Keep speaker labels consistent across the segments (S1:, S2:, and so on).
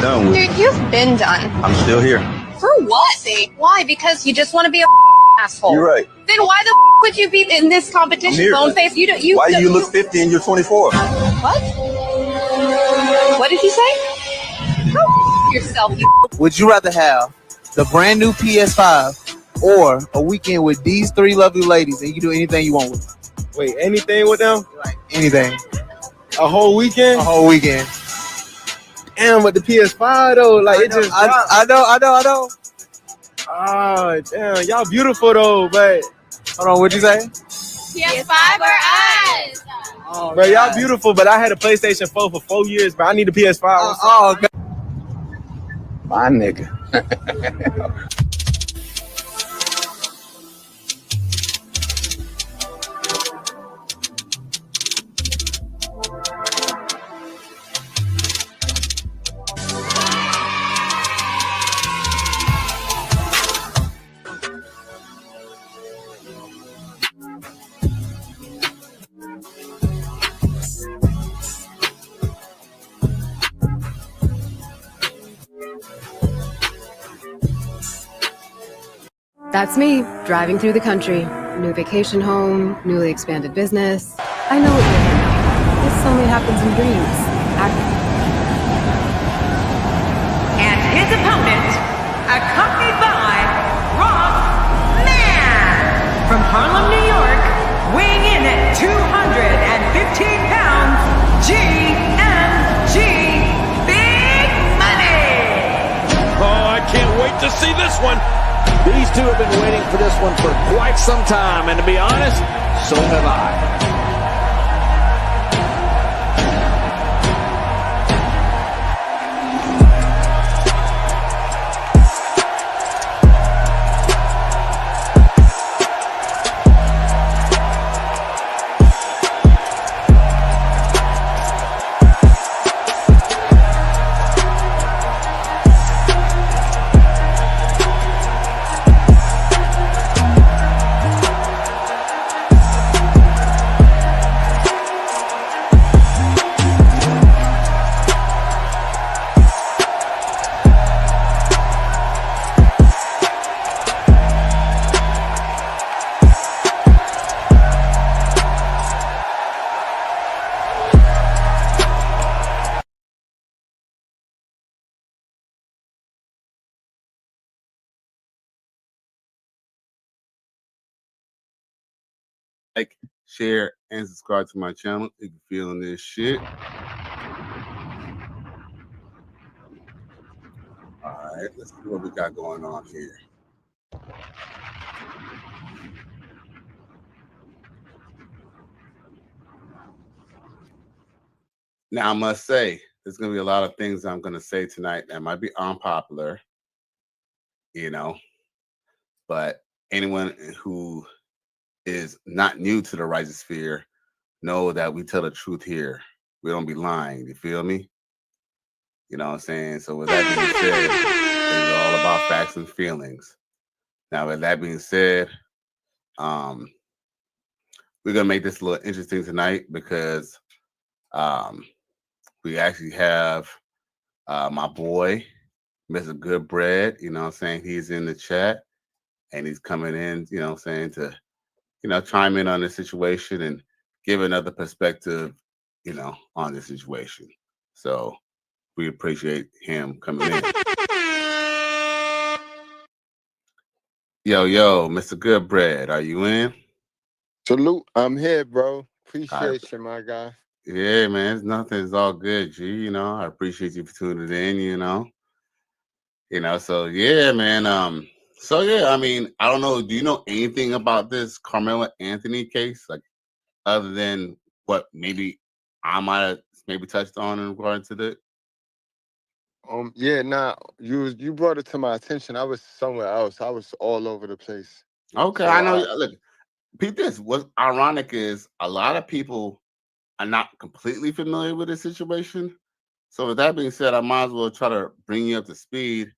S1: done with.
S2: Dude, you've been done.
S1: I'm still here.
S2: For what? Why? Because you just want to be a asshole.
S1: You're right.
S2: Then why the would you be in this competition? Bone face.
S1: Why do you look 50 and you're 24?
S2: What? What did you say? Go yourself.
S3: Would you rather have the brand new PS5 or a weekend with these three lovely ladies and you can do anything you want with them?
S4: Wait, anything with them?
S3: Like anything.
S4: A whole weekend?
S3: A whole weekend.
S4: Damn, with the PS5 though, like it just.
S3: I know.
S4: Oh, damn, y'all beautiful though, but.
S3: Hold on, what'd you say?
S2: PS5 or us?
S4: Oh, bro, y'all beautiful, but I had a PlayStation 4 for 4 years, but I need a PS5.
S3: God.
S1: My nigga.
S5: That's me, driving through the country. New vacation home, newly expanded business. I know what you're thinking. This only happens in dreams.
S6: And his opponent, accompanied by Ross Man, from Harlem, New York, weighing in at 215 pounds, GMG Big Money.
S7: Oh, I can't wait to see this one. These two have been waiting for this one for quite some time, and to be honest, so have I.
S8: Like, share, and subscribe to my channel if you're feeling this shit. All right, let's see what we got going on here. Now, I must say, there's going to be a lot of things I'm going to say tonight that might be unpopular, you know, but anyone who is not new to the Righteous Sphere know that we tell the truth here. We don't be lying. You feel me? You know what I'm saying? So with that being said, it's all about facts and feelings. Now, with that being said, we're gonna make this a little interesting tonight because we actually have my boy, Mr. Goodbread. You know what I'm saying? He's in the chat and he's coming in, you know what I'm saying, to chime in on the situation and give another perspective, on the situation. So we appreciate him coming in. Yo, Mr. Goodbread, are you in?
S9: Salute, I'm here, bro. Appreciate you, my guy.
S8: Yeah, man, it's nothing. It's all good, G. I appreciate you for tuning in, so yeah, man. So yeah, I mean, I don't know. Do you know anything about this Karmelo Anthony case? Like, other than what maybe I might have maybe touched on in regard to that?
S9: Yeah, you brought it to my attention. I was somewhere else. I was all over the place.
S8: Okay,
S9: So
S8: I know. Look, Pete, what's ironic is a lot of people are not completely familiar with this situation. So with that being said, I might as well try to bring you up to speed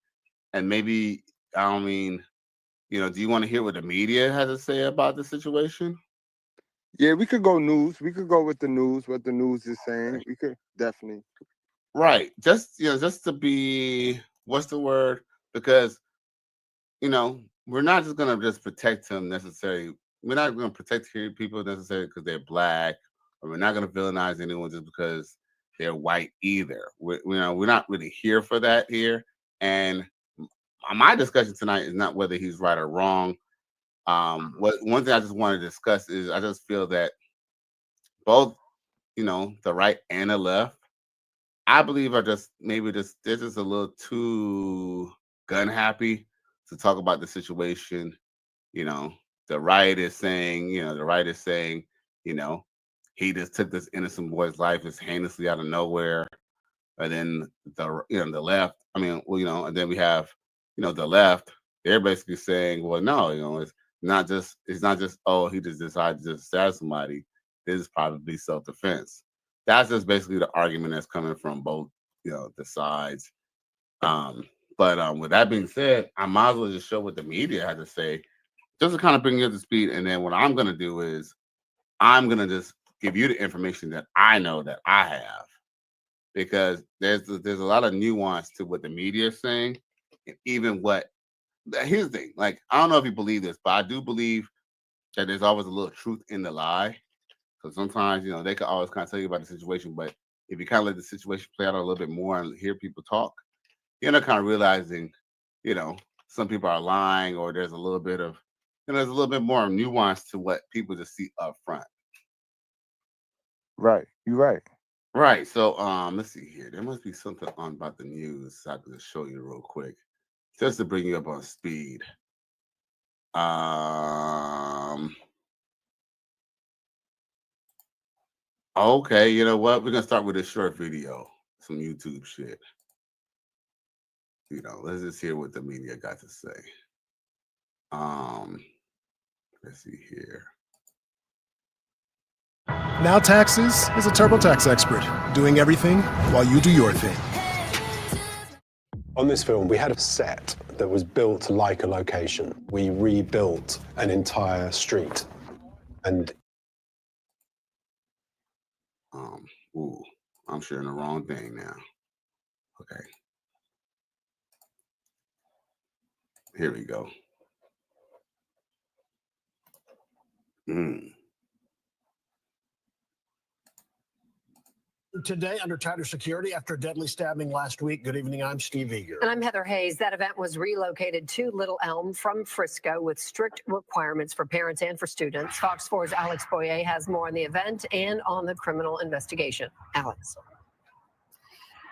S8: and maybe, do you want to hear what the media has to say about the situation?
S9: Yeah, we could go news. We could go with the news, what the news is saying. We could definitely.
S8: Right. Just to be, what's the word? Because, we're not just gonna just protect him necessarily. We're not gonna protect people necessarily because they're black, or we're not gonna villainize anyone just because they're white either. We're not really here for that here. And my discussion tonight is not whether he's right or wrong. One thing I just want to discuss is I just feel that both, the right and the left, I believe are just they're just a little too gun happy to talk about the situation. The right is saying, he just took this innocent boy's life as heinously out of nowhere. And then the left, and then we have, the left, they're basically saying, well, no, it's not just, oh, he just decided to stab somebody. This is probably self-defense. That's just basically the argument that's coming from both, the sides. But with that being said, I might as well just show what the media had to say, just to kind of bring you up to speed. And then what I'm going to do is I'm going to just give you the information that I know that I have, because there's a lot of nuance to what the media is saying, and even here's the thing. Like, I don't know if you believe this, but I do believe that there's always a little truth in the lie. So sometimes, they can always kind of tell you about the situation, but if you kind of let the situation play out a little bit more and hear people talk, you're not kind of realizing, some people are lying, or there's a little bit of, there's a little bit more nuance to what people just see up front.
S9: Right. You're right.
S8: Right. So let's see here. There must be something on about the news, so I can just show you real quick, just to bring you up on speed. Okay, you know what? We're gonna start with a short video, some YouTube shit. Let's just hear what the media got to say. Let's see here.
S10: Now Taxes is a TurboTax expert, doing everything while you do your thing.
S11: On this film, we had a set that was built like a location. We rebuilt an entire street. And
S8: ooh, I'm sharing the wrong thing now. Okay. Here we go.
S12: Today, under tighter security after a deadly stabbing last week. Good evening, I'm Steve Eager.
S13: And I'm Heather Hayes. That event was relocated to Little Elm from Frisco with strict requirements for parents and for students. Fox 4's Alex Boyer has more on the event and on the criminal investigation. Alex.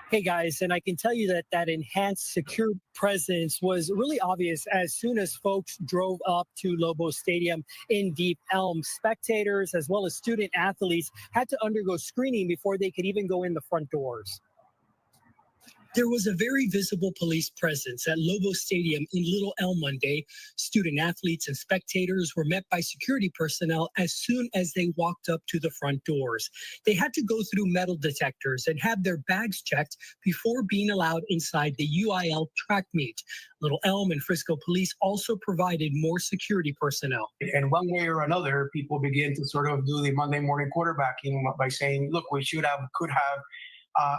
S14: Hey guys, and I can tell you that enhanced secure presence was really obvious as soon as folks drove up to Lobo Stadium in Deep Elm. Spectators as well as student athletes had to undergo screening before they could even go in the front doors. There was a very visible police presence at Lobo Stadium in Little Elm Monday. Student athletes and spectators were met by security personnel as soon as they walked up to the front doors. They had to go through metal detectors and have their bags checked before being allowed inside the UIL track meet. Little Elm and Frisco police also provided more security personnel.
S15: And one way or another, people begin to sort of do the Monday morning quarterbacking by saying, look, we should have, could have,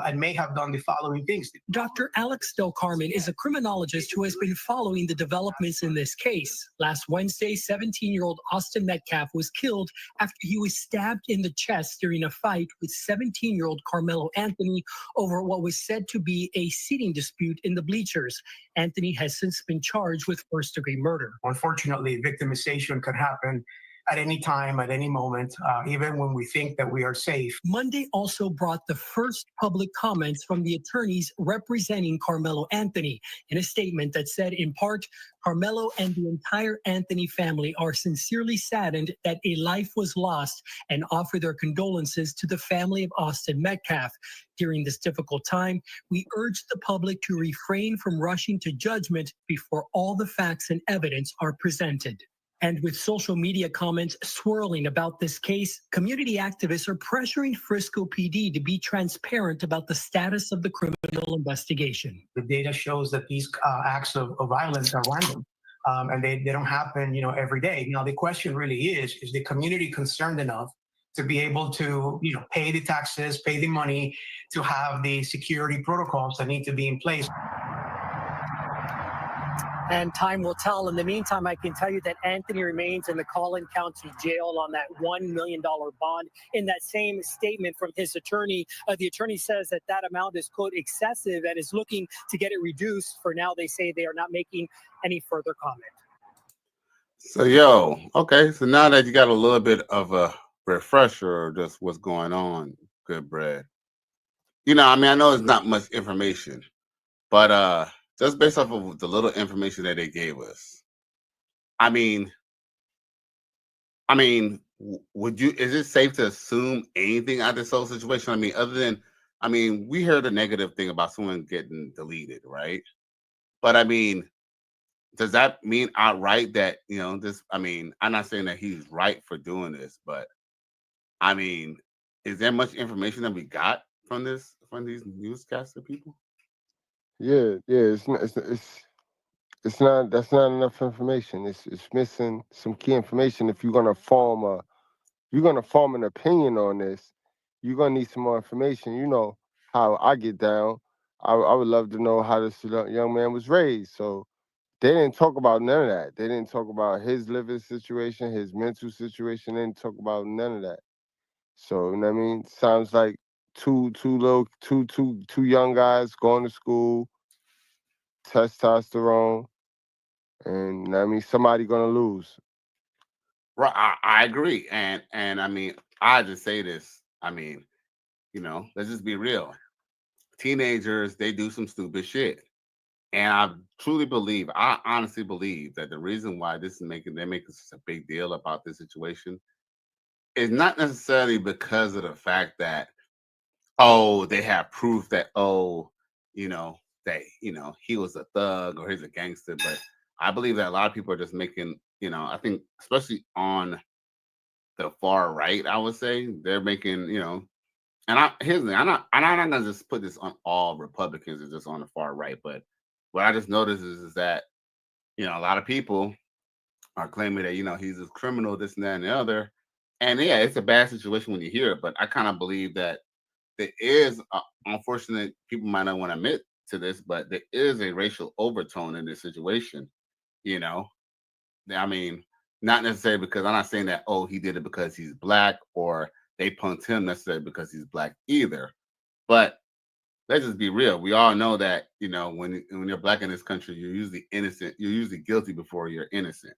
S15: and may have done the following things.
S14: Dr. Alex Del Carmen is a criminologist who has been following the developments in this case. Last Wednesday, 17-year-old Austin Metcalf was killed after he was stabbed in the chest during a fight with 17-year-old Karmelo Anthony over what was said to be a seating dispute in the bleachers. Anthony has since been charged with first-degree murder.
S15: Unfortunately, victimization could happen at any time, at any moment, even when we think that we are safe.
S14: Monday also brought the first public comments from the attorneys representing Karmelo Anthony in a statement that said, in part, Karmelo and the entire Anthony family are sincerely saddened that a life was lost and offer their condolences to the family of Austin Metcalf. During this difficult time, we urge the public to refrain from rushing to judgment before all the facts and evidence are presented. And with social media comments swirling about this case, community activists are pressuring Frisco PD to be transparent about the status of the criminal investigation.
S15: The data shows that these acts of violence are random, and they don't happen, every day. Now, the question really is the community concerned enough to be able to, pay the taxes, pay the money, to have the security protocols that need to be in place.
S14: And time will tell. In the meantime, I can tell you that Anthony remains in the Collin County Jail on that $1 million bond. In that same statement from his attorney, the attorney says that that amount is, quote, excessive and is looking to get it reduced. For now, they say they are not making any further comment.
S8: So, okay. So now that you got a little bit of a refresher of just what's going on, Goodbread. I know it's not much information, but just based off of the little information that they gave us, is it safe to assume anything out of this whole situation? Other than, we heard a negative thing about someone getting deleted, right? But does that mean outright that, this, I'm not saying that he's right for doing this, but is there much information that we got from these newscaster people?
S9: Yeah, it's not that's not enough information. It's missing some key information. If you're gonna form an opinion on this, you're gonna need some more information. You know how I get down. I would love to know how this young man was raised. So they didn't talk about none of that. They didn't talk about his living situation, his mental situation. They didn't talk about none of that. So, you know what I mean? Sounds like two young guys going to school, testosterone, and somebody gonna lose.
S8: Right, I agree, and I just say this. Let's just be real. Teenagers, they do some stupid shit, and I honestly believe that the reason why they're making such a big deal about this situation is not necessarily because of the fact that they have proof that he was a thug or he's a gangster, but I believe that a lot of people are just making, I think especially on the far right, I would say they're making, and here's the thing, I'm not gonna just put this on all Republicans or just on the far right, but what I just noticed is that, a lot of people are claiming that, he's a criminal, this and that and the other. And yeah, it's a bad situation when you hear it, but I kind of believe that there is, unfortunate, people might not want to admit to this, but there is a racial overtone in this situation. Not necessarily because I'm not saying that, he did it because he's black or they punked him necessarily because he's black either. But let's just be real. We all know that, when you're black in this country, you're usually innocent. You're usually guilty before you're innocent.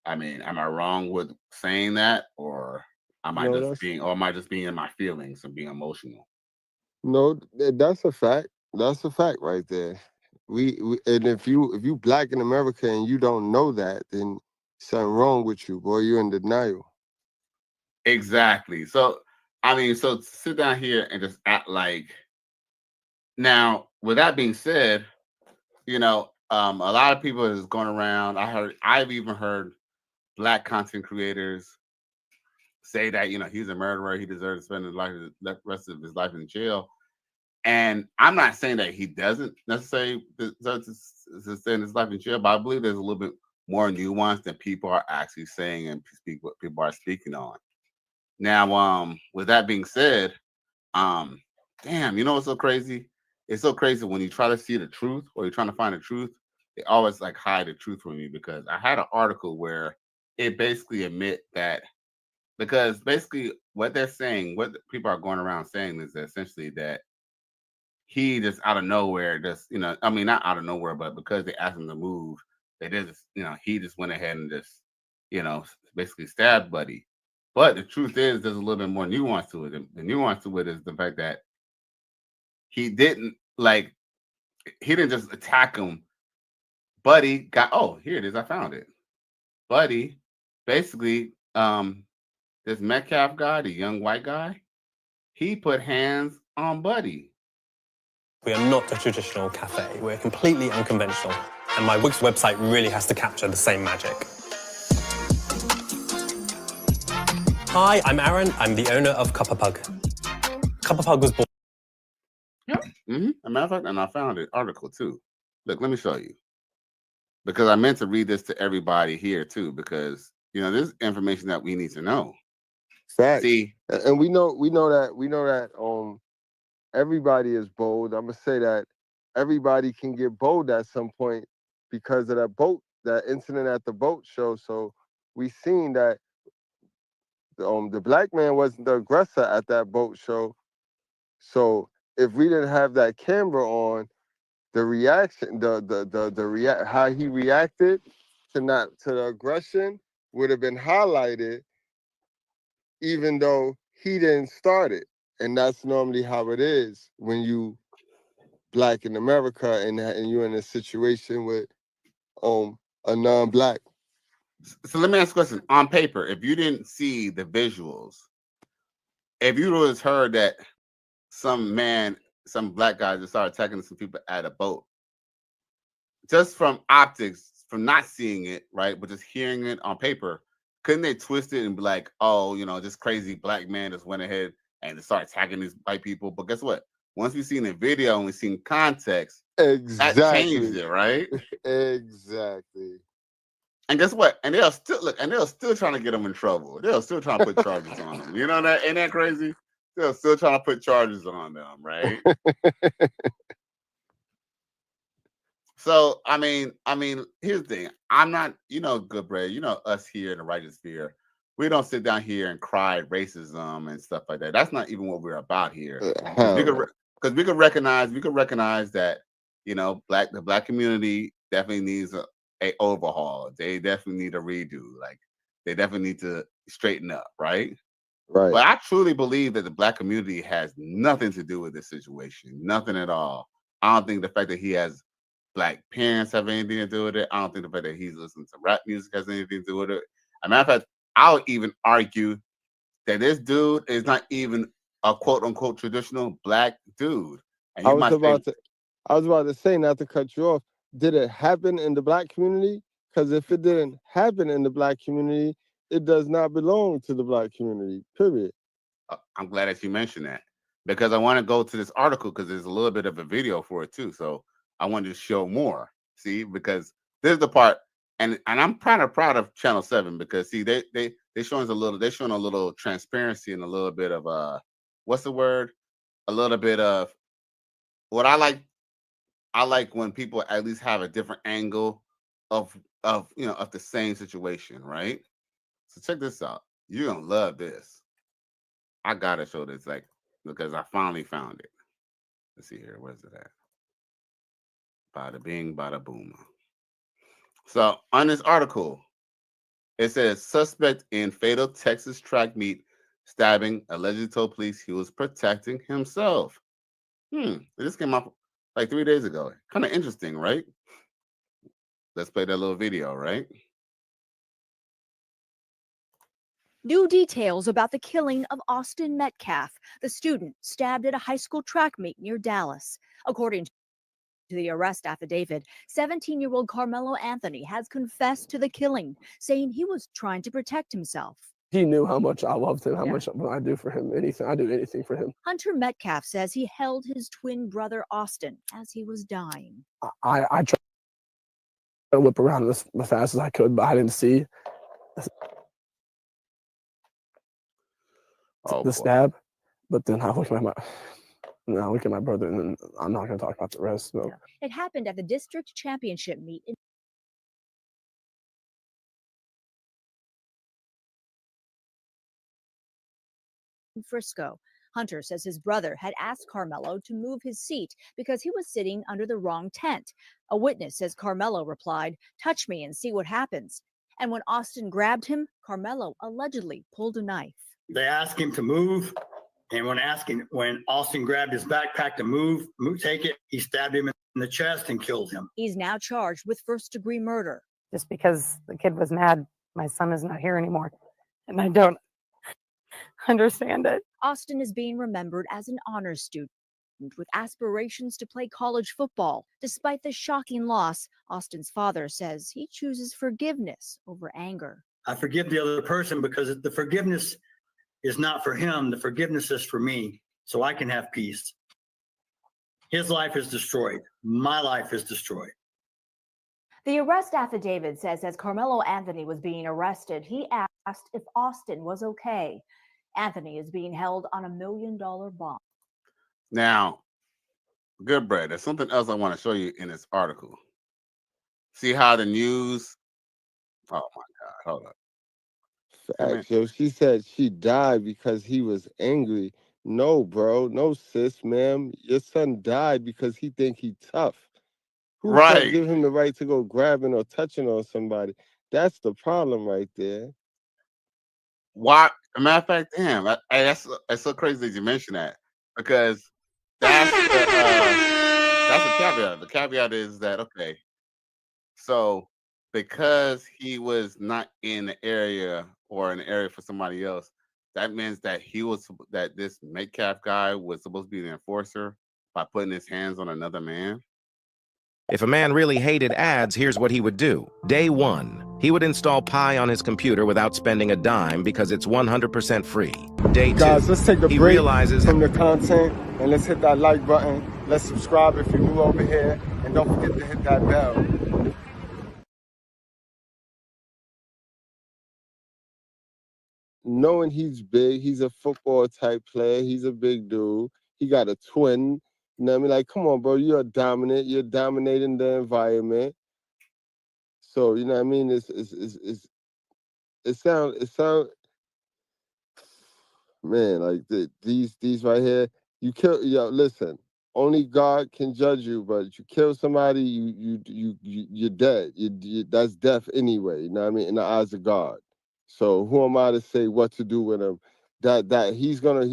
S8: Am I wrong with saying that, or am I just being in my feelings and being emotional?
S9: No, that's a fact. That's a fact right there. We and if you black in America and you don't know that, then something wrong with you, boy. You're in denial.
S8: Exactly. So so sit down here and just act like. Now, with that being said, a lot of people is going around. I've even heard black content creators say that he's a murderer, he deserves to spend the rest of his life in jail. And I'm not saying that he doesn't necessarily deserve to spend his life in jail, but I believe there's a little bit more nuance than people are actually saying and what people are speaking on. Now, with that being said, damn, what's so crazy? It's so crazy when you try to see the truth or you're trying to find the truth, they always hide the truth from you, because I had an article where it basically admit that, because basically what they're saying, what people are going around saying is that essentially that he just out of nowhere, not out of nowhere, but because they asked him to move, they just, he just went ahead and just, basically stabbed Buddy. But the truth is, there's a little bit more nuance to it. The nuance to it is the fact that he didn't just attack him. Buddy got, here it is, I found it. Buddy, basically, this Metcalf guy, the young white guy, he put hands on Buddy.
S16: We are not a traditional cafe. We're completely unconventional. And my Wix website really has to capture the same magic. Hi, I'm Aaron. I'm the owner of Cuppa Pug. Cuppa Pug was born...
S8: Yep. A matter of fact, and I found an article too. Look, let me show you. Because I meant to read this to everybody here too, because, this is information that we need to know.
S9: Facts.
S8: See,
S9: And we know that everybody is bold. I'm gonna say that everybody can get bold at some point because of that incident at the boat show. So we seen that the black man wasn't the aggressor at that boat show. So if we didn't have that camera on, the reaction, how he reacted to the aggression would have been highlighted, even though he didn't start it. And that's normally how it is when you black in America and you're in a situation with a non-black.
S8: So let me ask a question. On paper, if you didn't see the visuals, if you was heard that some black guy just started attacking some people at a boat, just from optics, from not seeing it, right, but just hearing it on paper, couldn't they twist it and be like, oh, this crazy black man just went ahead and just started attacking these white people? But guess what? Once we've seen the video and we've seen context, that changed it, right?
S9: Exactly.
S8: And guess what? And they're still trying to get them in trouble. They're still trying to put charges on them. You know that? Ain't that crazy? They're still trying to put charges on them, right? So I mean, here's the thing. I'm not, Goodbread, us here in the righteous sphere, we don't sit down here and cry racism and stuff like that. That's not even what we're about here. Because we could recognize that, the black community definitely needs a overhaul. They definitely need a redo. Like they definitely need to straighten up, right?
S9: Right.
S8: But I truly believe that the black community has nothing to do with this situation. Nothing at all. I don't think the fact that he has black parents have anything to do with it. I don't think the fact that he's listening to rap music has anything to do with it. As a matter of fact, I would even argue that this dude is not even a quote unquote traditional black dude. And
S9: I was about to say, not to cut you off, did it happen in the black community? Because if it didn't happen in the black community, it does not belong to the black community, period.
S8: I'm glad that you mentioned that, because I want to go to this article because there's a little bit of a video for it too. So I wanted to show more. See, because this is the part, and I'm kind of proud of Channel 7 because see, they're showing a little transparency and a little bit of what's the word? A little bit of what I like. I like when people at least have a different angle of the same situation, right? So check this out. You're gonna love this. I gotta show this, because I finally found it. Let's see here. Where's it at? Bada bing, bada boom. So on this article, it says suspect in fatal Texas track meet stabbing allegedly told police he was protecting himself. This came up like 3 days ago. Kind of interesting, right? Let's play that little video, right?
S17: New details about the killing of Austin Metcalf, the student stabbed at a high school track meet near Dallas. According to the arrest affidavit, 17-year-old Karmelo Anthony has confessed to the killing, saying he was trying to protect himself.
S18: He knew how much I loved him, how much I do for him. I do anything for him.
S17: Hunter Metcalf says he held his twin brother Austin as he was dying.
S18: I tried to whip around as fast as I could, but I didn't see the stab. But then I look at my brother, and then I'm not going to talk about the rest. So.
S17: It happened at the district championship meet in Frisco. Hunter says his brother had asked Karmelo to move his seat because he was sitting under the wrong tent. A witness says Karmelo replied, "Touch me and see what happens." And when Austin grabbed him, Karmelo allegedly pulled a knife.
S19: They asked him to move, and when Austin grabbed his backpack to take it, he stabbed him in the chest and killed him.
S17: He's now charged with first-degree murder.
S20: Just because the kid was mad, my son is not here anymore, and I don't understand it.
S17: Austin is being remembered as an honors student with aspirations to play college football. Despite the shocking loss, Austin's father says he chooses forgiveness over anger.
S19: I forgive the other person because the forgiveness is not for him. The forgiveness is for me, so I can have peace. His life is destroyed. My life is destroyed.
S17: The arrest affidavit says as Karmelo Anthony was being arrested, he asked if Austin was okay. Anthony is being held on $1 million bond.
S8: Now, Goodbread, there's something else I want to show you in this article. See how the news... Oh, my God. Hold up.
S9: Facts, yo. She said she died because he was angry. No, bro. No, sis, ma'am. Your son died because he think he tough. Who the fuck give him the right to go grabbing or touching on somebody? That's the problem right there.
S8: Why? As a matter of fact, damn, that's so crazy that you mentioned that, because that's the caveat. The caveat is that, okay, so because he was not in the area or in the area for somebody else, that means that this Metcalf guy was supposed to be the enforcer by putting his hands on another man.
S21: If a man really hated ads, here's what he would do. Day 1, he would install Pi on his computer without spending a dime because it's 100% free. Day 2,
S9: guys, let's take a
S21: he
S9: break
S21: realizes
S9: from the content and let's hit that like button. Let's subscribe if you're new over here, and don't forget to hit that bell. Knowing he's big, he's a football type player, he's a big dude, he got a twin. You know what I mean? Like, come on, bro, you're dominant, you're dominating the environment. So, you know what I mean? It sound man, like these right here, you kill, yo, listen, only God can judge you, but you kill somebody, you're dead. That's death anyway, you know what I mean, in the eyes of God. So who am I to say what to do with him? That he's gonna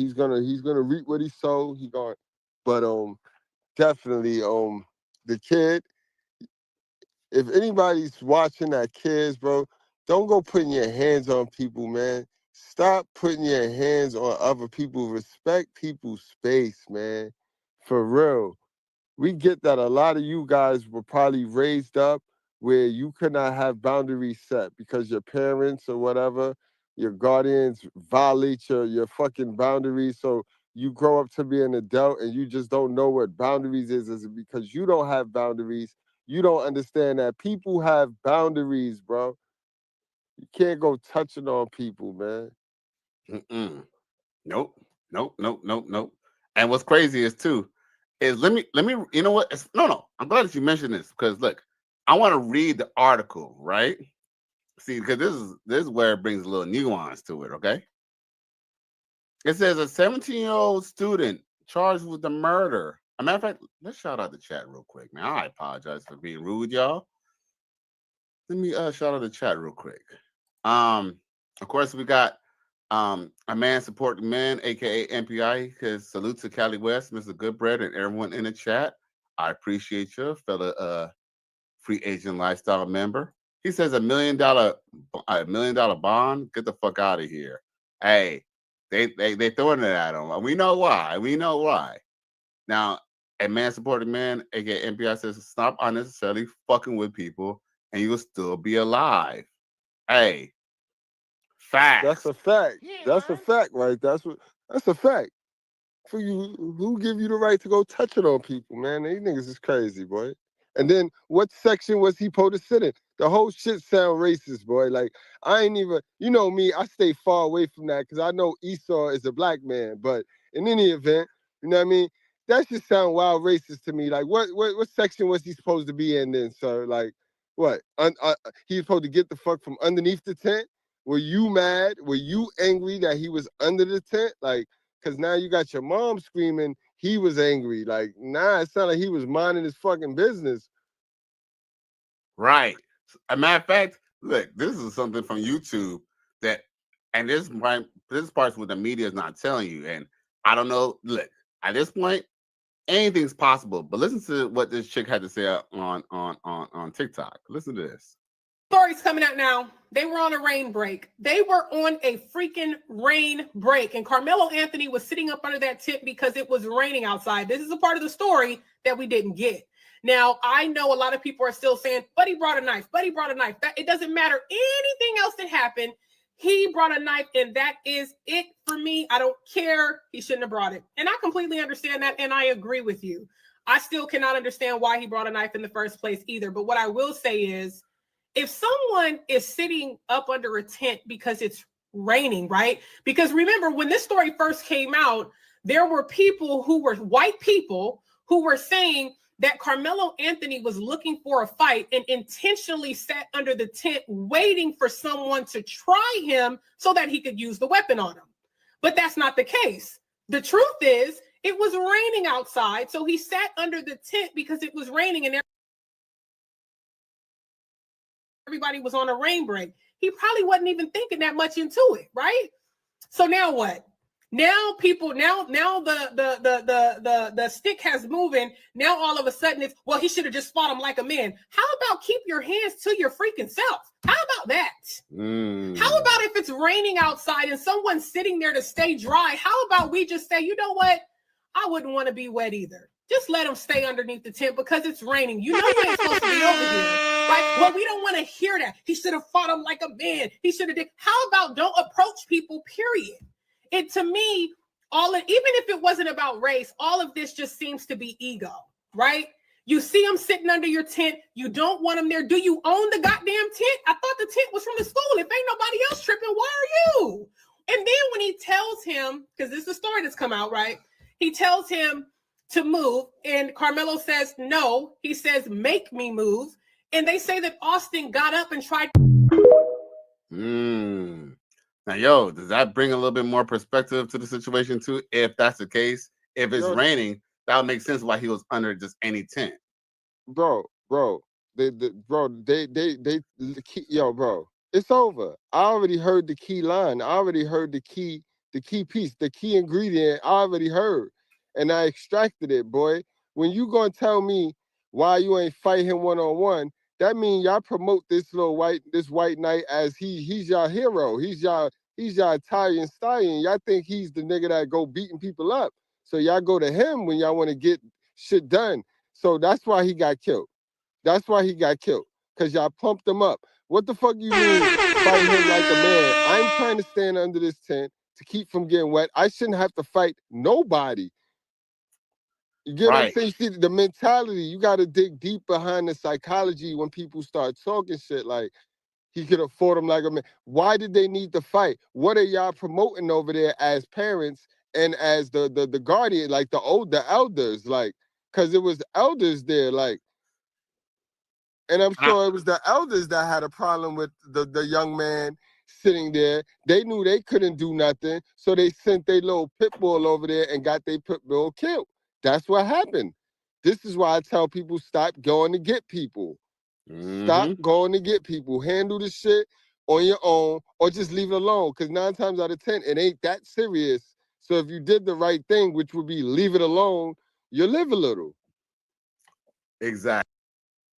S9: reap what he sowed. But definitely the kid. If anybody's watching that kids, bro, don't go putting your hands on people, man. Stop putting your hands on other people. Respect people's space, man. For real. We get that a lot of you guys were probably raised up where you could not have boundaries set because your parents or whatever, your guardians violate your fucking boundaries. So you grow up to be an adult and you just don't know what boundaries is because you don't have boundaries. You don't understand that people have boundaries, bro. You can't go touching on people, man.
S8: Nope. And what's crazy is let me, you know what? No. I'm glad that you mentioned this because look, I want to read the article, right? See, because this is where it brings a little nuance to it, okay? It says a 17-year-old student charged with the murder. As a matter of fact, let's shout out the chat real quick, man. I apologize for being rude, y'all. Let me shout out the chat real quick. Of course, we got a man supporting men, aka MPI, because salute to Cali West, Mr. Goodbread, and everyone in the chat. I appreciate you, fellow free agent lifestyle member. He says $1 million bond. Get the fuck out of here. Hey, they throwing it at him. We know why. Now, a man supporting man, aka MPI, says stop unnecessarily fucking with people, and you will still be alive. Hey, fact.
S9: That's a fact. That's a fact, right? That's a fact. For you, who give you the right to go touch it on people, man? These niggas is crazy, boy. And then what section was he supposed to sit in? The whole shit sound racist, boy. Like, I ain't even, you know me, I stay far away from that because I know Esau is a black man. But in any event, you know what I mean? That just sound wild racist to me. Like, what section was he supposed to be in then, sir? Like, what? He's supposed to get the fuck from underneath the tent? Were you mad? Were you angry that he was under the tent? Like, because now you got your mom screaming he was angry. Like, nah, it sounded like he was minding his fucking business.
S8: Right. As a matter of fact, look, this is something from YouTube and this part's what the media is not telling you. And I don't know, look, at this point, anything's possible. But listen to what this chick had to say on TikTok. Listen to this.
S22: Stories coming out now. They were on a rain break. They were on a freaking rain break. And Karmelo Anthony was sitting up under that tent because it was raining outside. This is a part of the story that we didn't get. Now, I know a lot of people are still saying, but he brought a knife. It doesn't matter anything else that happened. He brought a knife, and that is it for me. I don't care. He shouldn't have brought it. And I completely understand that, and I agree with you. I still cannot understand why he brought a knife in the first place either. But what I will say is, if someone is sitting up under a tent because it's raining, right? Because remember, when this story first came out, there were people who were white people who were saying that Karmelo Anthony was looking for a fight and intentionally sat under the tent waiting for someone to try him so that he could use the weapon on him. But that's not the case. The truth is, it was raining outside, so he sat under the tent because it was raining and everybody was on a rain break. He probably wasn't even thinking that much into it, right? So now what? Now people, now the stick has moving. Now all of a sudden it's, well, he should have just fought him like a man. How about keep your hands to your freaking self? How about that? How about if it's raining outside and someone's sitting there to stay dry? How about we just say, you know what? I wouldn't want to be wet either. Just let him stay underneath the tent because it's raining. You know you ain't supposed to be over here, right? Well, we don't want to hear that. He should have fought him like a man. He should have did. How about don't approach people, period? It, to me, even if it wasn't about race, all of this just seems to be ego, right? You see him sitting under your tent. You don't want him there. Do you own the goddamn tent? I thought the tent was from the school. If ain't nobody else tripping, why are you? And then when he tells him, because this is the story that's come out, right? He tells him to move, and Karmelo says no. He says, make me move. And they say that Austin got up and tried.
S8: Now, yo, does that bring a little bit more perspective to the situation too? If that's the case, if it's raining, that would make sense why he was under just any tent.
S9: Bro, it's over. I already heard the key line. I already heard the key piece, the key ingredient. I already heard, and I extracted it, boy. When you gonna tell me why you ain't fight him one-on-one, that means y'all promote this white knight as he's your hero. He's your Italian stallion. Y'all think he's the nigga that go beating people up. So y'all go to him when y'all want to get shit done. So that's why he got killed. That's why he got killed. Because y'all pumped him up. What the fuck you mean fight him like a man? I'm trying to stand under this tent to keep from getting wet. I shouldn't have to fight nobody. You get what I'm saying? See, the mentality, you got to dig deep behind the psychology when people start talking shit like he could have fought him like a man. Why did they need to fight? What are y'all promoting over there as parents and as the guardian, like the elders, like, because it was the elders there, like, and I'm sure it was the elders that had a problem with the young man sitting there. They knew they couldn't do nothing, so they sent their little pit bull over there and got their pit bull killed. That's what happened. This is why I tell people stop going to get people. Stop going to get people. Handle the shit on your own or just leave it alone. Because 9 times out of 10, it ain't that serious. So if you did the right thing, which would be leave it alone, you live a little.
S8: Exactly.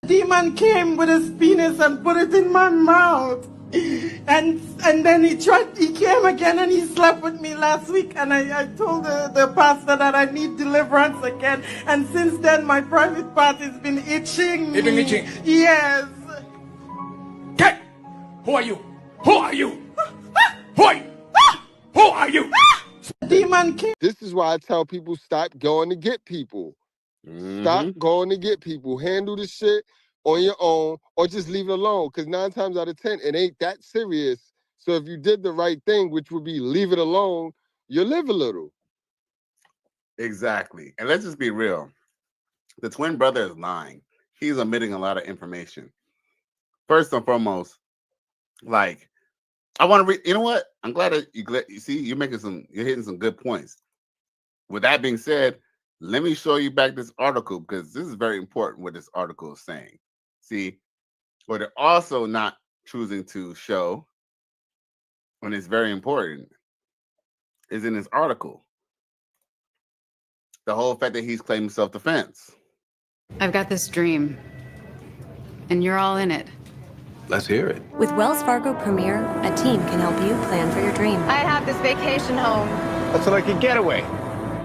S2: Demon came with his penis and put it in my mouth. And then he came again and he slept with me last week, and I told the pastor that I need deliverance again, and since then my private part has been itching.
S4: It's been itching?
S2: Yes.
S4: Okay. Who are you? Who are you? Who are you? Who are you?
S2: Demon came.
S9: This is why I tell people stop going to get people. Stop going to get people. Handle the shit on your own or just leave it alone. Because 9 times out of 10, it ain't that serious. So if you did the right thing, which would be leave it alone, you live a little.
S8: Exactly. And let's just be real. The twin brother is lying. He's omitting a lot of information. First and foremost, like, I want to read, you know what? I'm glad that you see, you're hitting some good points. With that being said, let me show you back this article because this is very important what this article is saying. See, what they're also not choosing to show, and it's very important, is in this article. The whole fact that he's claiming self-defense.
S23: I've got this dream, and you're all in it.
S21: Let's hear it.
S24: With Wells Fargo Premier, a team can help you plan for your dream.
S25: I have this vacation home.
S21: That's like a getaway.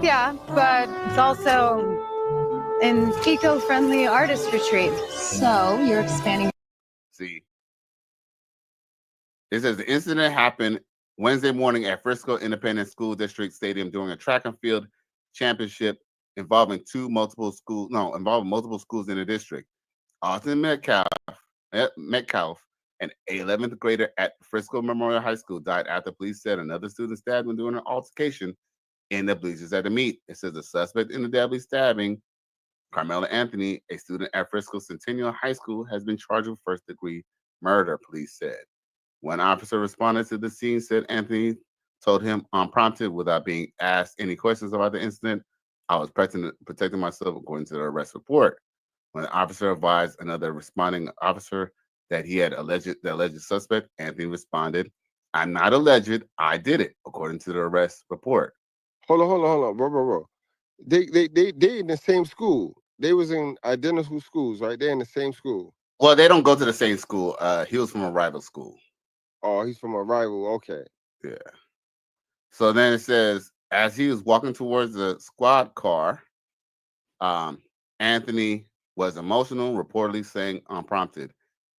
S25: Yeah, but it's also an eco-friendly artist retreat. So you're expanding.
S8: See, it says the incident happened Wednesday morning at Frisco Independent School District Stadium during a track and field championship involving multiple schools in the district. Austin Metcalf An 11th grader at Frisco Memorial High School died after police said another student stabbed him during an altercation in the bleachers at the meet. It says the suspect in the deadly stabbing, Karmelo Anthony, a student at Frisco Centennial High School, has been charged with first-degree murder, police said. One officer responded to the scene, said Anthony told him unprompted without being asked any questions about the incident, "I was protecting myself," according to the arrest report. When the officer advised another responding officer that he had the alleged suspect, Anthony responded, "I'm not alleged, I did it," according to the arrest report.
S9: Hold on, bro. They in the same school. They was in identical schools, right? They're in the same school.
S8: Well, they don't go to the same school. He was from a rival school.
S9: Oh, he's from a rival. Okay.
S8: Yeah. So then it says, as he was walking towards the squad car, Anthony was emotional, reportedly saying unprompted,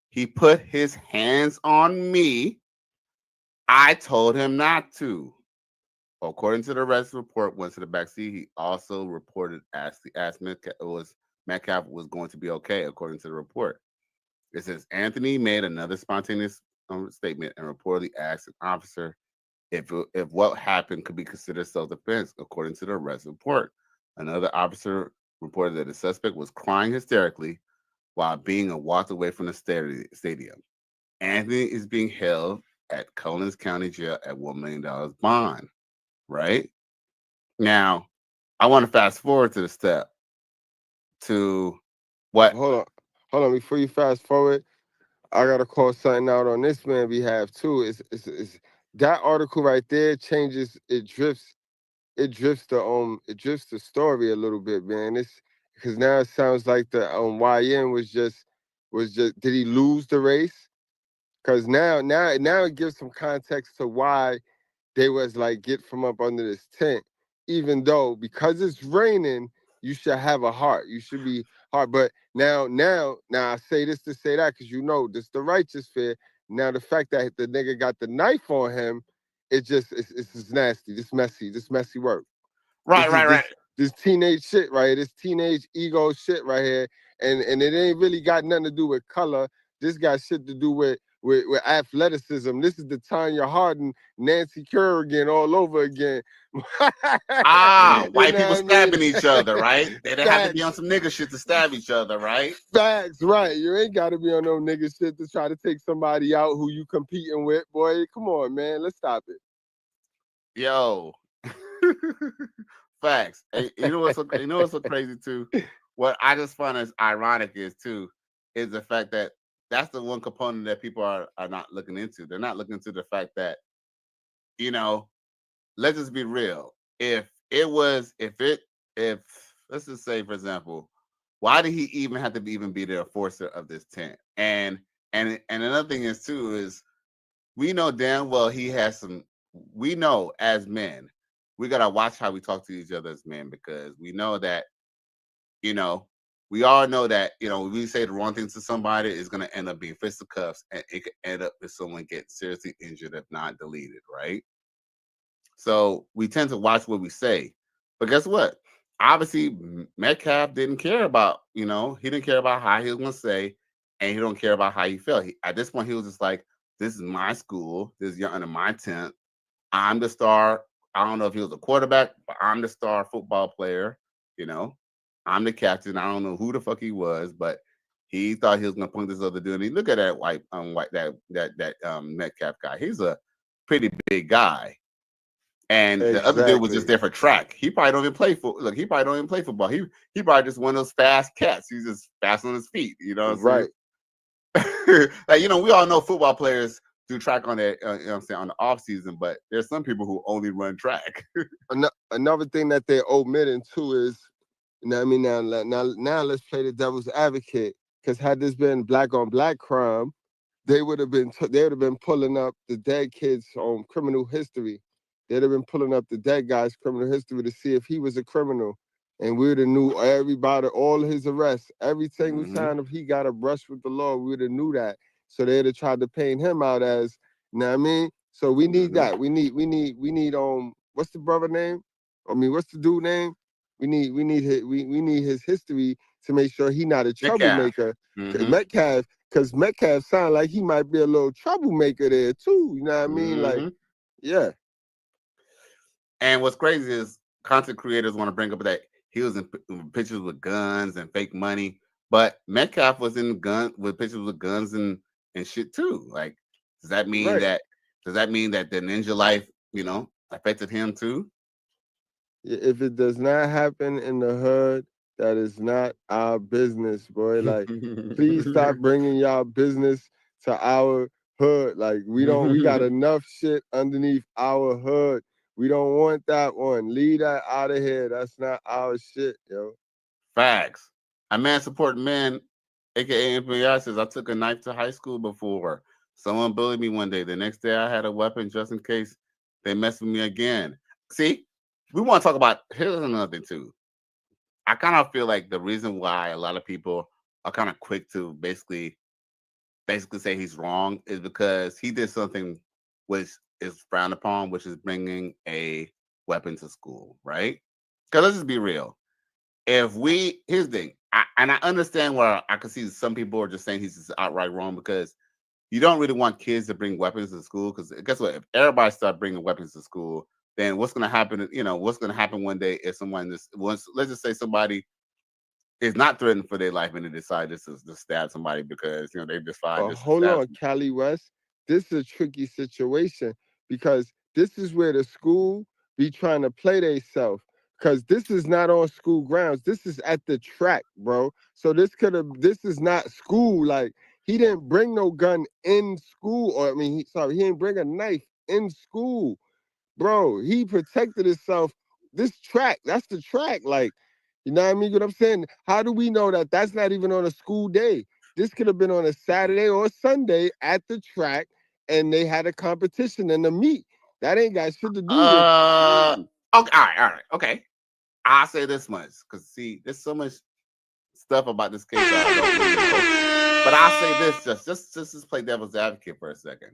S8: "He put his hands on me. I told him not to." According to the arrest report, went to the backseat. He also reported asked Metcalf was going to be okay, according to the report. It says Anthony made another spontaneous statement and reportedly asked an officer if what happened could be considered self-defense, according to the arrest report. Another officer reported that the suspect was crying hysterically while being walked away from the stadium. Anthony is being held at Collins County Jail at $1 million bond. Right now, I want to fast forward to the step to what?
S9: Hold on. Before you fast forward, I gotta call something out on this man's behalf too. It's that article right there changes. It drifts the story a little bit, man. It's because now it sounds like the YN was just did he lose the race? Because now it gives some context to why they was like, get from up under this tent, even though because it's raining, you should have a heart. You should be hard. But now I say this to say that because this the righteous fear. Now the fact that the nigga got the knife on him, it's nasty. This messy work.
S8: Right.
S9: This teenage shit right here, this teenage ego shit right here, and it ain't really got nothing to do with color. This got shit to do with athleticism. This is the Tanya Hardin, Nancy Kerrigan all over again.
S8: White people stabbing each other, right? They didn't have to be on some nigga shit to stab each other, right?
S9: Facts, right. You ain't got to be on no nigga shit to try to take somebody out who you competing with, boy. Come on, man. Let's stop it.
S8: Yo. Facts. Hey, you know what's so crazy too? What I just find as ironic is the fact that that's the one component that people are not looking into. They're not looking into the fact that, let's just be real. If let's just say, for example, why did he even have to be the enforcer of this tent? And another thing is we know damn well he has we know as men, we gotta watch how we talk to each other as men, because we know that, we all know that, when we say the wrong thing to somebody, it's going to end up being fisticuffs, and it could end up with someone getting seriously injured if not deleted, right? So we tend to watch what we say. But guess what? Obviously, Metcalf didn't care about, he didn't care about how he was going to say, and he don't care about how he felt. At this point, he was just like, this is my school. You're under my tent. I'm the star. I don't know if he was a quarterback, but I'm the star football player, I'm the captain. I don't know who the fuck he was, but he thought he was gonna point this other dude. And look at that Metcalf guy. He's a pretty big guy, and the other dude was just there for track. He probably don't even play he probably don't even play football. He probably just one of those fast cats. He's just fast on his feet. You know what I'm saying? Like, we all know football players do track on that. On the off season, but there's some people who only run track.
S9: Another thing that they're omitting too is. Now let's play the devil's advocate. Because had this been black on black crime, they would have been pulling up the dead kids' criminal history. They'd have been pulling up the dead guy's criminal history to see if he was a criminal, and we would have knew everybody, all his arrests, every single time if he got a brush with the law, we would have knew that. So they'd have tried to paint him out as, So we need that. We need what's the brother name? What's the dude name? We need his history to make sure he's not a troublemaker. Metcalf, because Metcalf sound like he might be a little troublemaker there too. You know what I mean? Like, yeah.
S8: And what's crazy is content creators want to bring up that he was in pictures with guns and fake money, but Metcalf was in with pictures with guns and shit too. Like, does that mean that the ninja life, affected him too?
S9: If it does not happen in the hood, that is not our business, boy. Like, please stop bringing y'all business to our hood. Like, we got enough shit underneath our hood. We don't want that one. Leave that out of here. That's not our shit, yo.
S8: Facts. A man supporting man, aka FBI, says, I took a knife to high school before. Someone bullied me one day. The next day I had a weapon just in case they mess with me again. See, we want to talk about, here's another thing too. I kind of feel like the reason why a lot of people are kind of quick to basically say he's wrong is because he did something which is frowned upon, which is bringing a weapon to school, right? Because let's just be real. Here's the thing, and I understand where I can see some people are just saying he's just outright wrong, because you don't really want kids to bring weapons to school, because guess what? If everybody start bringing weapons to school, then what's going to happen? What's going to happen one day if let's just say somebody is not threatened for their life and they decide to stab somebody because they decide.
S9: Hold on, Cali West. This is a tricky situation because this is where the school be trying to play themselves. Because this is not on school grounds. This is at the track, bro. So this is not school. Like, he didn't bring no gun in school, or he didn't bring a knife in school. Bro, he protected himself. This track, that's the track. Like, you know what I mean? What I'm saying? How do we know that that's not even on a school day? This could have been on a Saturday or a Sunday at the track, and they had a competition and a meet. That ain't got shit to do with.
S8: Okay, all right, okay. I'll say this much, because see, there's so much stuff about this case that I don't really know. But I'll say this, just play devil's advocate for a second.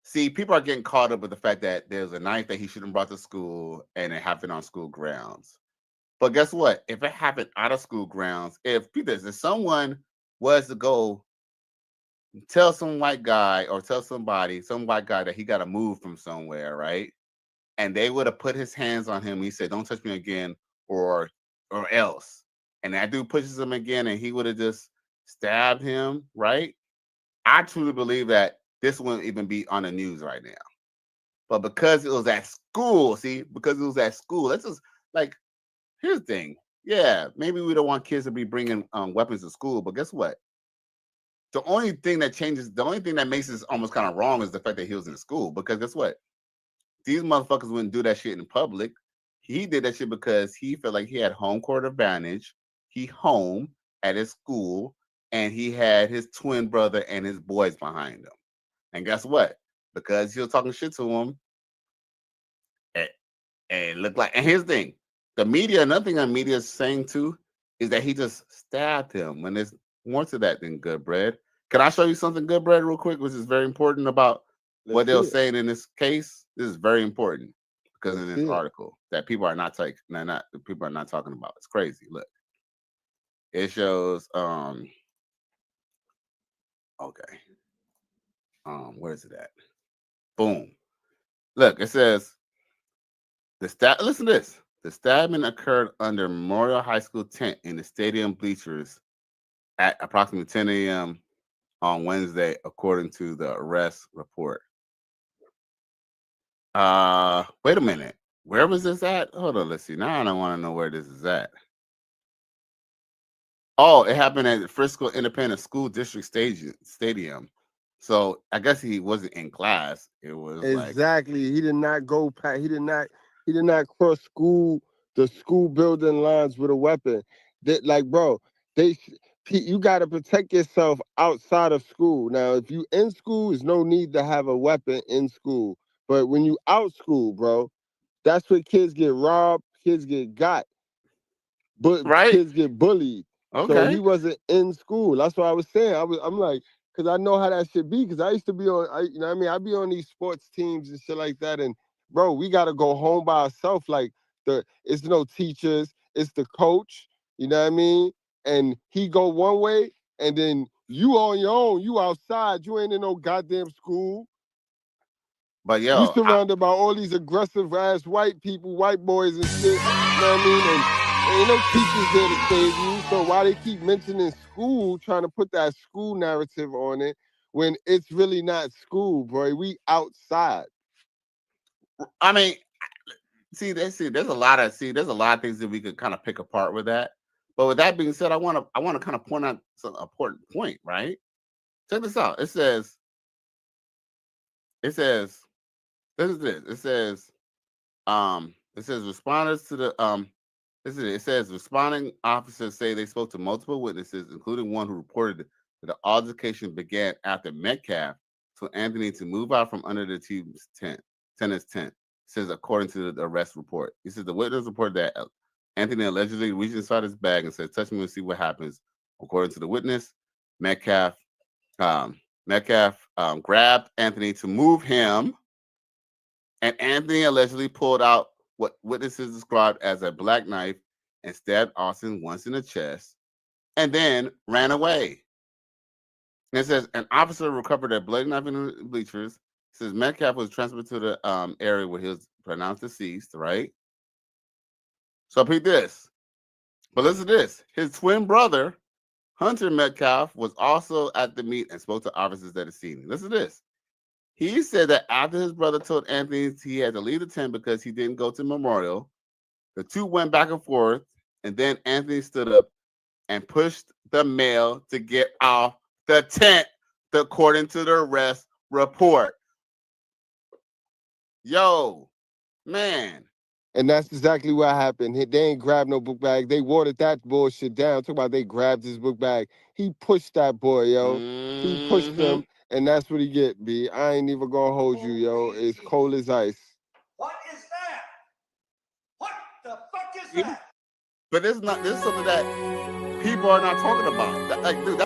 S8: See, people are getting caught up with the fact that there's a knife that he shouldn't have brought to school and it happened on school grounds. But guess what? If it happened out of school grounds, if someone was to go tell some white guy or tell some white guy that he got to move from somewhere, right? And they would have put his hands on him. He said, "Don't touch me again," or else. And that dude pushes him again, and he would have just stabbed him, right? I truly believe that this wouldn't even be on the news right now. But because it was at school, let's just, like, here's the thing. Yeah, maybe we don't want kids to be bringing weapons to school, but guess what? The only thing that makes this almost kind of wrong is the fact that he was in school. Because guess what? These motherfuckers wouldn't do that shit in public. He did that shit because he felt like he had home court advantage. He home at his school, and he had his twin brother and his boys behind him. And guess what? Because he was talking shit to him, and looked like. And here's the thing: the media, another thing the media is saying too, is that he just stabbed him. When there's more to that than Goodbread. Can I show you something, Goodbread, real quick, which is very important about what they were saying in this case? This is very important because in this article that people are not talking about. It's crazy. Look, it shows. Okay. Where's it at? Boom. Look, it says listen to this. The stabbing occurred under Memorial High School tent in the stadium bleachers at approximately 10 a.m. on Wednesday, according to the arrest report. Wait a minute. Where was this at? Hold on, let's see. Now I don't want to know where this is at. Oh, it happened at the Frisco Independent School District Stadium. So I guess he wasn't in class. It was
S9: exactly. He did not go past. He did not cross the school building lines with a weapon. You got to protect yourself outside of school. Now, if you in school, there's no need to have a weapon in school. But when you out school, bro, that's where kids get robbed, kids get got, but kids get bullied.
S8: Okay.
S9: So he wasn't in school. That's what I was saying. I'm like, because I know how that should be. Because I used to be on, I be on these sports teams and shit like that. And bro, we got to go home by ourselves. Like it's no teachers, it's the coach. You know what I mean? And he go one way, and then you on your own, you outside, you ain't in no goddamn school.
S8: But
S9: You
S8: yo,
S9: surrounded by all these aggressive ass white people, white boys and shit. You know what I mean? And ain't no teachers there to save you. So why they keep mentioning school, trying to put that school narrative on it when it's really not school, bro? We outside.
S8: I mean, there's a lot of things that we could kind of pick apart with that. But with that being said, I want to kind of point out some important point, right? Check this out. It says, responders to the it says responding officers say they spoke to multiple witnesses, including one who reported that the altercation began after Metcalf told Anthony to move out from under the team's tenant's tent. It says according to the arrest report. He says the witness reported that Anthony allegedly reached inside his bag and said, "Touch me and see what happens." According to the witness, Metcalf grabbed Anthony to move him, and Anthony allegedly pulled out what witnesses described as a black knife and stabbed Austin once in the chest, and then ran away. And it says an officer recovered a bloody knife in the bleachers. It says Metcalf was transferred to the area where he was pronounced deceased, right? So repeat this. But listen to this. His twin brother, Hunter Metcalf, was also at the meet and spoke to officers at the scene. Listen to this. He said that after his brother told Anthony he had to leave the tent because he didn't go to the memorial, the two went back and forth, and then Anthony stood up and pushed the male to get off the tent, according to the arrest report. Yo, man.
S9: And that's exactly what happened. They ain't grabbed no book bag. They watered that bullshit down. Talk about they grabbed his book bag. He pushed that boy, yo. He pushed him, and that's what he get, B. I ain't even gonna hold you, yo. It's cold as ice.
S1: What is that? What the fuck is that?
S8: But this is something that people are not talking about. Dude,